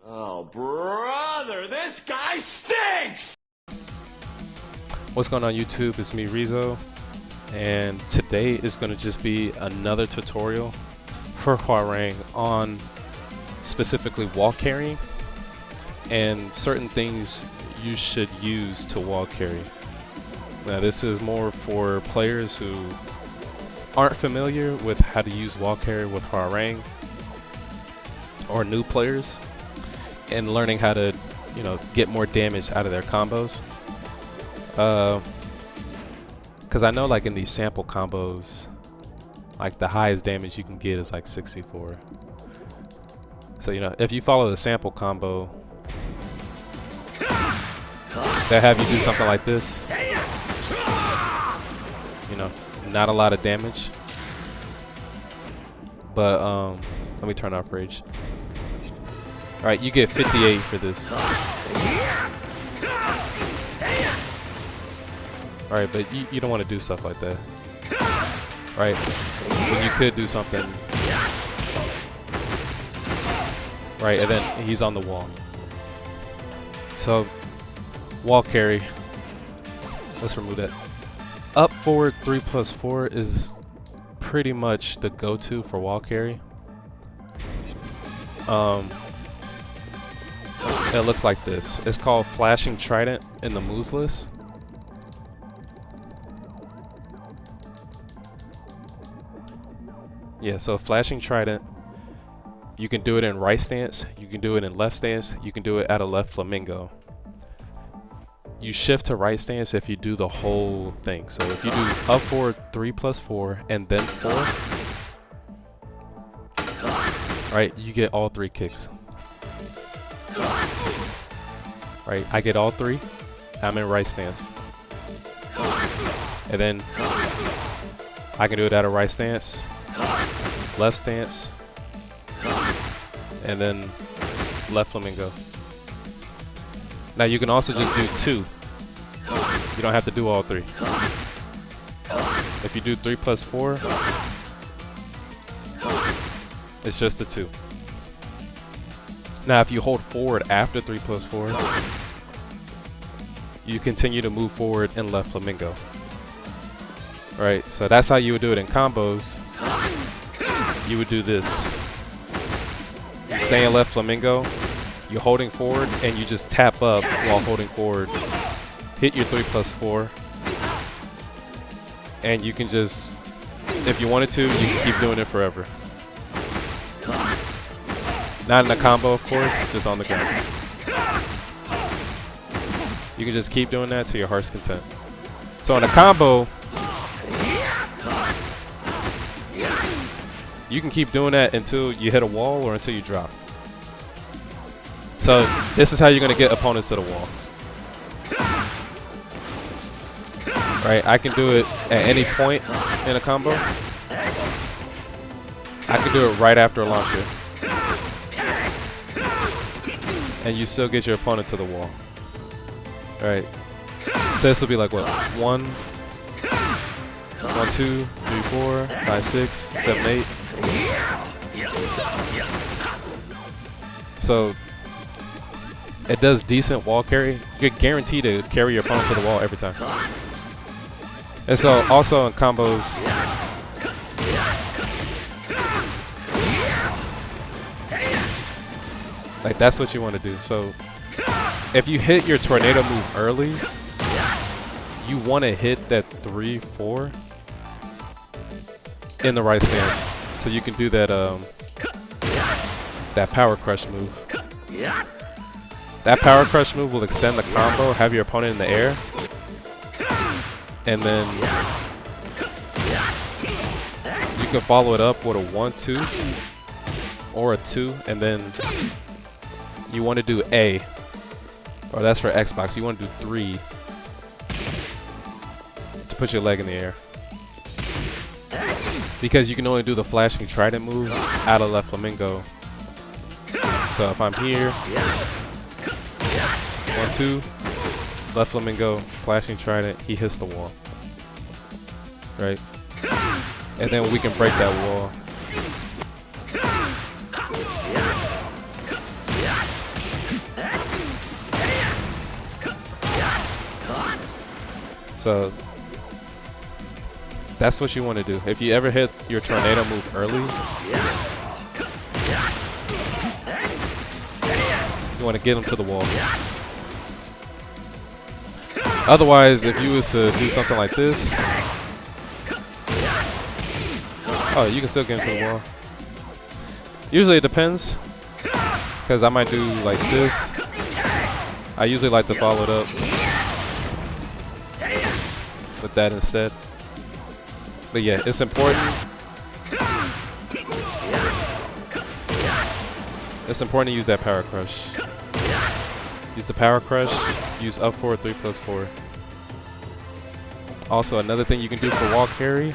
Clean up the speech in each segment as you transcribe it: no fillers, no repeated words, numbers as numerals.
Oh, brother, this guy stinks! What's going on YouTube? It's me, Rizzo, and today is going to just be another tutorial for Hwoarang on specifically wall carrying and certain things you should use to wall carry. Now this is more for players who aren't familiar with how to use wall carry with Hwoarang, or new players and learning how to, get more damage out of their combos. Because I know, like, in these sample combos, like, the highest damage you can get is like 64. So, if you follow the sample combo, they have you do something like this. Not a lot of damage. But, let me turn off rage. Alright, you get 58 for this. Alright, but you don't want to do stuff like that. Right? When you could do something. Right, and then he's on the wall. So, wall carry. Let's remove that. Up, forward, 3+4 is pretty much the go-to for wall carry. It looks like this. It's called Flashing Trident in the moves list. Yeah, so Flashing Trident, you can do it in right stance, you can do it in left stance, you can do it at a left flamingo. You shift to right stance if you do the whole thing. So if you do up, forward, 3+4, and then 4, right, you get all 3 kicks. Right, I get all 3. I'm in right stance. And then I can do it at a right stance, left stance, and then left flamingo. Now you can also just do 2. You don't have to do all 3. If you do 3+4, it's just the 2. Now if you hold forward after 3+4, you continue to move forward in left flamingo. Alright, so that's how you would do it in combos. You would do this. You stay in left flamingo, you're holding forward, and you just tap up while holding forward. Hit your 3+4. And you can just, if you wanted to, you can keep doing it forever. Not in a combo, of course, just on the ground. You can just keep doing that to your heart's content. So in a combo, you can keep doing that until you hit a wall or until you drop. So this is how you're going to get opponents to the wall. Right, I can do it at any point in a combo. I can do it right after a launcher. And you still get your opponent to the wall. Alright. So this will be like what? 1, 2, 3, 4, 5, 6, 7, 8. So it does decent wall carry. You're guaranteed to carry your opponent to the wall every time. And so also in combos, like that's what you want to do. So if you hit your tornado move early, you want to hit that 3, 4 in the right stance. So you can do that that power crush move. That power crush move will extend the combo, have your opponent in the air, and then you can follow it up with a 1, 2 or a 2, and then you want to do A, or that's for Xbox. You want to do 3 to put your leg in the air, because you can only do the Flashing Trident move out of left flamingo. So if I'm here, 1, 2, left flamingo, Flashing Trident, he hits the wall. Right? And then we can break that wall. So that's what you want to do. If you ever hit your tornado move early, you want to get him to the wall. Otherwise, if you was to do something like this, oh, you can still get him to the wall. Usually it depends, because I might do like this. I usually like to follow it up with that instead. But yeah, it's important. It's important to use that power crush. Use the power crush. Use up forward 3+4. Also, another thing you can do for wall carry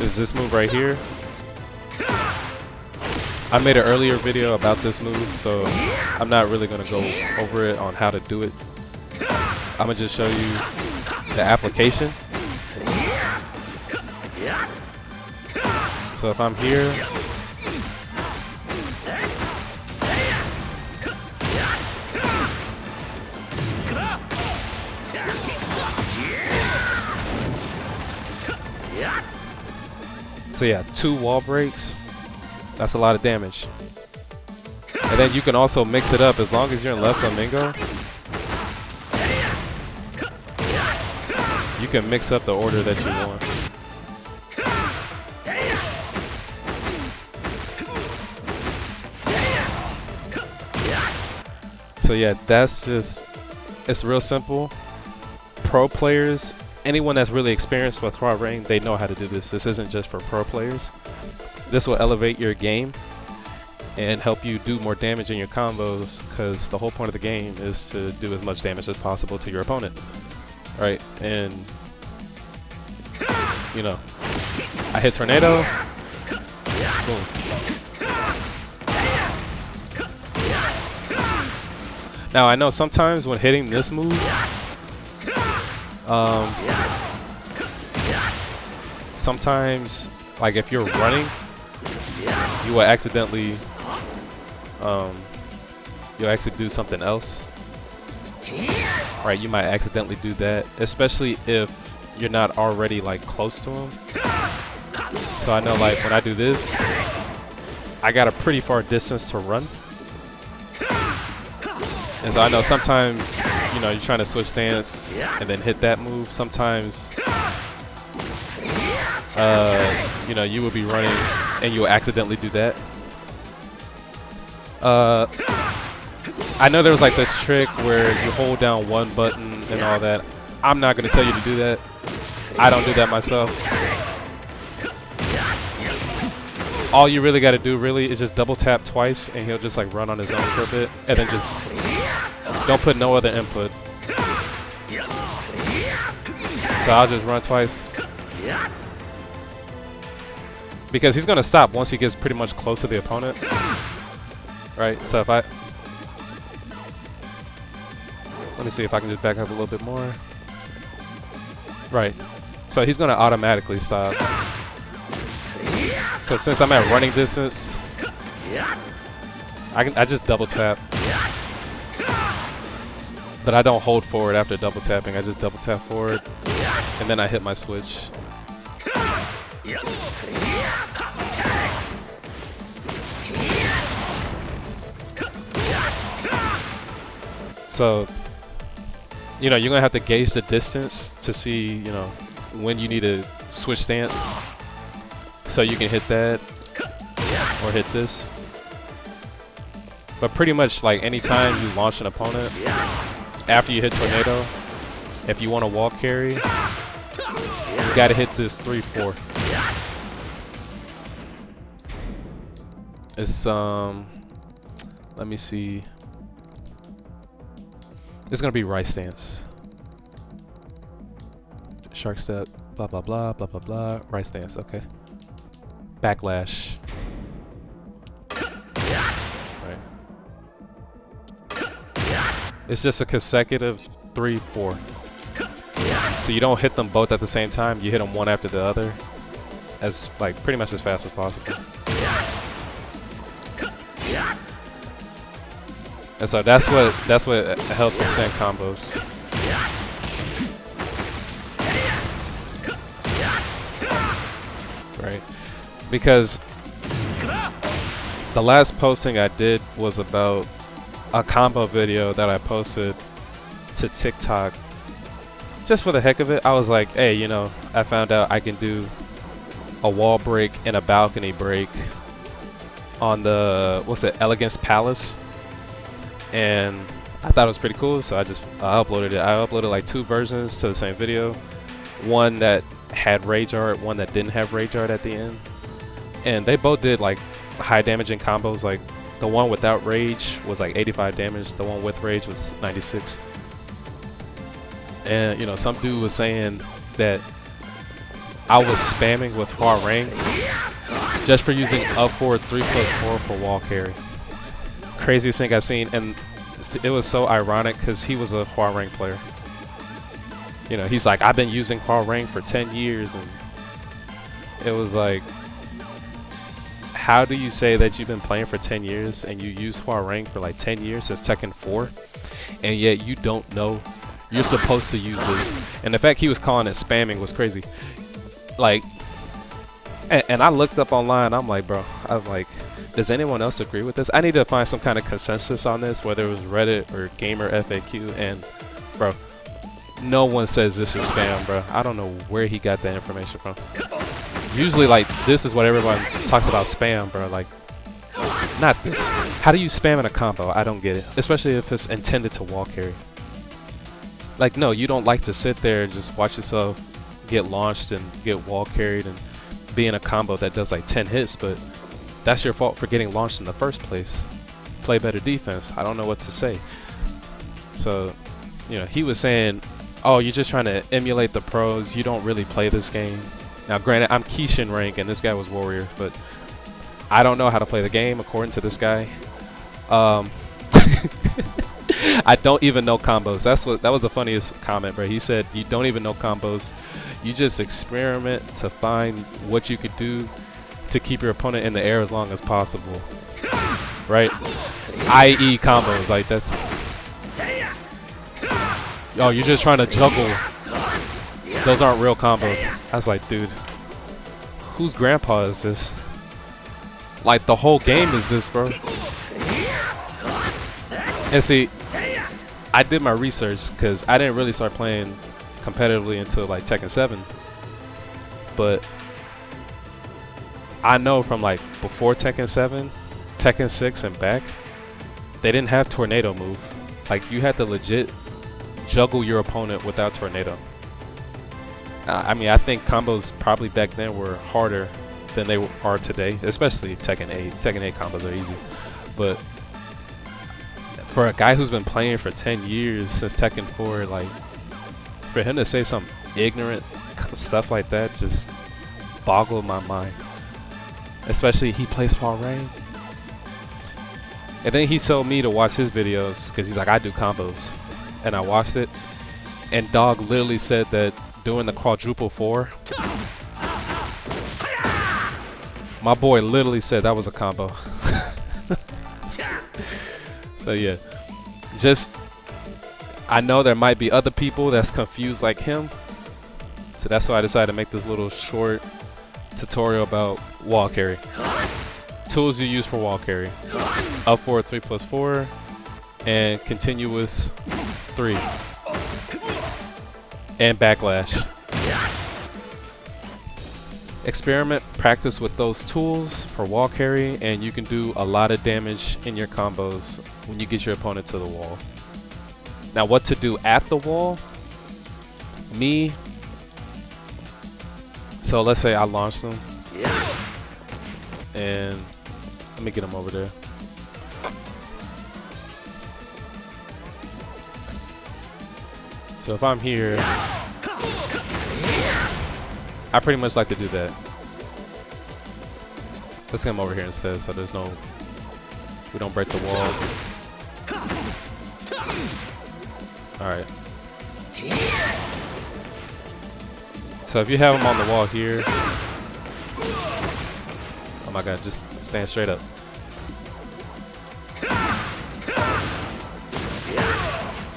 is this move right here. I made an earlier video about this move, so I'm not really going to go over it on how to do it. I'm going to just show you the application. So if I'm here, so yeah, 2 wall breaks. That's a lot of damage. And then you can also mix it up as long as you're in left flamingo. You can mix up the order that you want. So yeah, that's just, it's real simple. Pro players, anyone that's really experienced with Hwoarang, they know how to do this. This isn't just for pro players. This will elevate your game and help you do more damage in your combos, because the whole point of the game is to do as much damage as possible to your opponent. Right? And, you know, I hit tornado, boom. Now I know sometimes when hitting this move, sometimes, like if you're running, you will accidentally, you'll actually do something else. Right, you might accidentally do that, especially if you're not already like close to him. So I know like when I do this, I got a pretty far distance to run. And so I know sometimes, you know, you're trying to switch stance and then hit that move. Sometimes, you know, you will be running and you'll accidentally do that. I know there was like this trick where you hold down one button and all that. I'm not going to tell you to do that. I don't do that myself. All you really got to do really is just double tap twice and he'll just like run on his own for a bit, and then just don't put no other input. So I'll just run twice. Because he's going to stop once he gets pretty much close to the opponent. Right, so if I... Let me see if I can just back up a little bit more. Right, so he's going to automatically stop. So since I'm at running distance, I just double tap. But I don't hold forward after double tapping. I just double tap forward, and then I hit my switch. So, you know, you're gonna have to gauge the distance to see, you know, when you need to switch stance, so you can hit that or hit this. But pretty much like anytime you launch an opponent, after you hit tornado, if you want to wall carry, you gotta hit this 3-4. It's let me see. It's gonna be right stance. Shark step, blah blah blah blah blah blah. Right stance, okay. Backlash. Right. It's just a consecutive 3-4. So you don't hit them both at the same time. You hit them one after the other, as like pretty much as fast as possible. And so that's what helps extend combos. because the last posting I did was about a combo video that I posted to TikTok just for the heck of it. I was like, hey, you know, I found out I can do a wall break and a balcony break on the, what's it, Elegance Palace, and I thought it was pretty cool, so I uploaded it. I uploaded like 2 versions to the same video, one that had rage art, one that didn't have rage art at the end, and they both did like high damaging combos. Like the one without rage was like 85 damage, the one with rage was 96. And you know, some dude was saying that I was spamming with Hwoarang just for using up forward 3+4 for wall carry. Craziest thing I've seen, and it was so ironic because he was a Hwoarang player. You know, he's like, I've been using Hwoarang for 10 years, and it was like, how do you say that you've been playing for 10 years and you use Hwoarang for like 10 years since Tekken 4, and yet you don't know you're supposed to use this? And the fact he was calling it spamming was crazy. Like, and I looked up online, I'm like, bro, I was like, does anyone else agree with this? I need to find some kind of consensus on this, whether it was Reddit or Gamer FAQ, and bro, no one says this is spam, bro. I don't know where he got that information from. Usually, like, this is what everyone talks about spam, bro. Like, not this. How do you spam in a combo? I don't get it. Especially if it's intended to wall carry. Like, no, you don't like to sit there and just watch yourself get launched and get wall carried and be in a combo that does like 10 hits, but that's your fault for getting launched in the first place. Play better defense. I don't know what to say. So, you know, he was saying, oh, you're just trying to emulate the pros. You don't really play this game. Now, granted, I'm Kishin rank and this guy was Warrior, but I don't know how to play the game according to this guy. I don't even know combos. That was the funniest comment, bro. He said, you don't even know combos. You just experiment to find what you could do to keep your opponent in the air as long as possible. Right? I.e. combos. Like, that's... Oh, you're just trying to juggle. Those aren't real combos. I was like, dude, whose grandpa is this? Like, the whole game is this, bro. And see, I did my research because I didn't really start playing competitively until like Tekken 7. But I know from like before Tekken 7, Tekken 6 and back, they didn't have tornado move. Like, you had to legit juggle your opponent without tornado. I mean, I think combos probably back then were harder than they are today, especially Tekken 8. Tekken 8 combos are easy. But for a guy who's been playing for 10 years since Tekken 4, like, for him to say some ignorant stuff like that just boggled my mind. Especially he plays Hwoarang. And then he told me to watch his videos because he's like, I do combos. And I watched it, and dog literally said that doing the quadruple 4, my boy literally said that was a combo. So yeah, just, I know there might be other people that's confused like him, so that's why I decided to make this little short tutorial about wall carry. Tools you use for wall carry: up forward 3+4 and continuous 3 and backlash. Experiment, practice with those tools for wall carry, and you can do a lot of damage in your combos when you get your opponent to the wall. Now, what to do at the wall? So let's say I launched them, and let me get him over there. So if I'm here, I pretty much like to do that. Let's get him over here instead, so there's no, we don't break the wall. Alright. So if you have him on the wall here, oh my god, just stand straight up.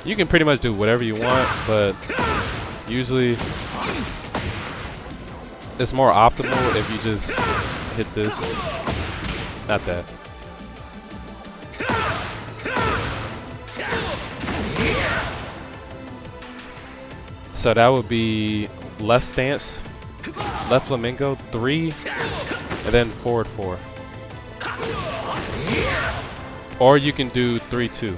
You can pretty much do whatever you want, but usually it's more optimal if you just hit this. Not that. So that would be left stance, left flamingo, 3, and then forward 4. Or you can do 3-2.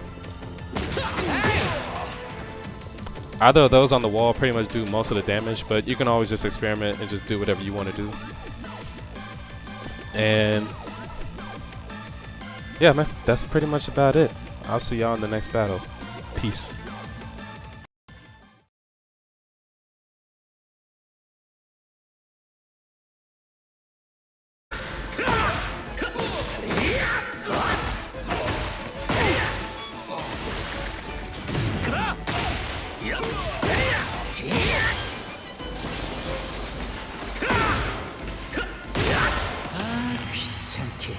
Either of those on the wall pretty much do most of the damage, but you can always just experiment and just do whatever you want to do. And yeah, man, that's pretty much about it. I'll see y'all in the next battle. Peace. 귀찮게.